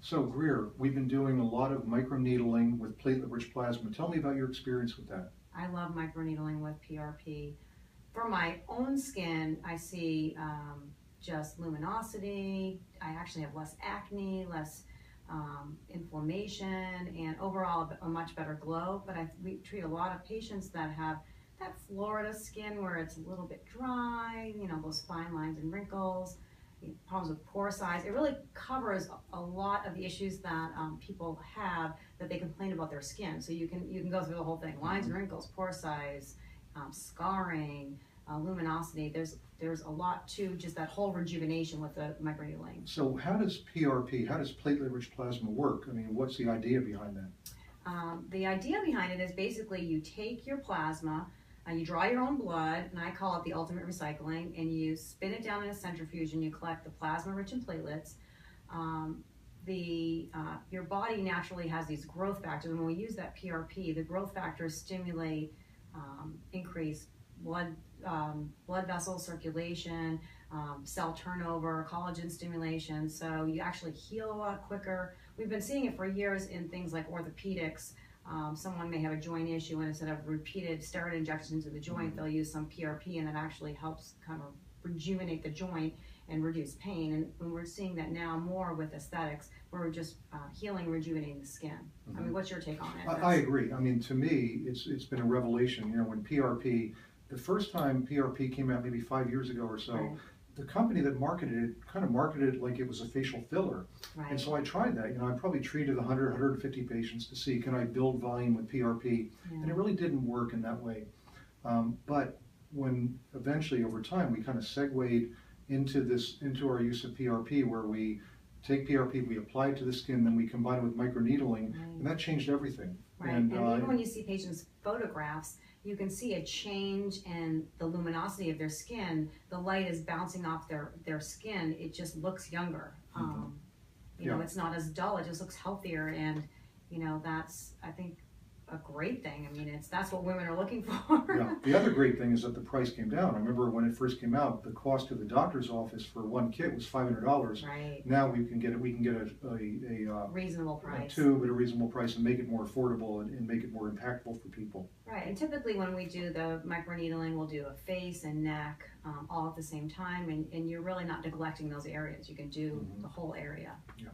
So Greer, we've been doing a lot of microneedling with platelet-rich plasma. Tell me about your experience with that. I love microneedling with PRP. For my own skin, I see just luminosity. I actually have less acne, less inflammation, and overall a much better glow. But we treat a lot of patients that have that Florida skin where it's a little bit dry, you know, those fine lines and wrinkles, problems with pore size. It really covers a lot of the issues that people have that they complain about their skin. So you can go through the whole thing: lines, wrinkles, pore size, scarring, luminosity. There's a lot to just that whole rejuvenation with the microneedling. So how does PRP, how does platelet-rich plasma work? I mean, what's the idea behind that? The idea behind it is basically you take your plasma, you draw your own blood, and I call it the ultimate recycling, and you spin it down in a centrifuge and you collect the plasma rich in platelets. Your body naturally has these growth factors, and when we use that PRP, the growth factors stimulate increased blood vessel circulation, cell turnover, collagen stimulation, so you actually heal a lot quicker. We've been seeing it for years in things like orthopedics. Someone may have a joint issue, and instead of repeated steroid injections into the joint, they'll use some PRP, and it actually helps kind of rejuvenate the joint and reduce pain. And we're seeing that now more with aesthetics, where we're just healing, rejuvenating the skin. I mean, what's your take on it? I agree. I mean, to me, it's been a revelation. You know, when PRP, the first time PRP came out maybe 5 years ago or so, Right. the company that marketed it kind of marketed it like it was a facial filler. Right. And so I tried that. You know, I probably treated 100, 150 patients to see, can I build volume with PRP? Yeah. And it really didn't work in that way. But when eventually over time we kind of segued into our use of PRP, where we take PRP, we apply it to the skin, then we combine it with microneedling, and that changed everything. Right. And even when you see patients' photographs, you can see a change in the luminosity of their skin. The light is bouncing off their skin. It just looks younger. You know, it's not as dull. It just looks healthier, and you know, that's, I think, a great thing. I mean, that's what women are looking for. Yeah. The other great thing is that the price came down. I remember when it first came out, the cost to the doctor's office for one kit was $500. Right. Now we can get a reasonable price, tube at a reasonable price, and make it more affordable and make it more impactful for people. Right. And typically when we do the microneedling, we'll do a face and neck all at the same time, and you're really not neglecting those areas. You can do the whole area. Yeah.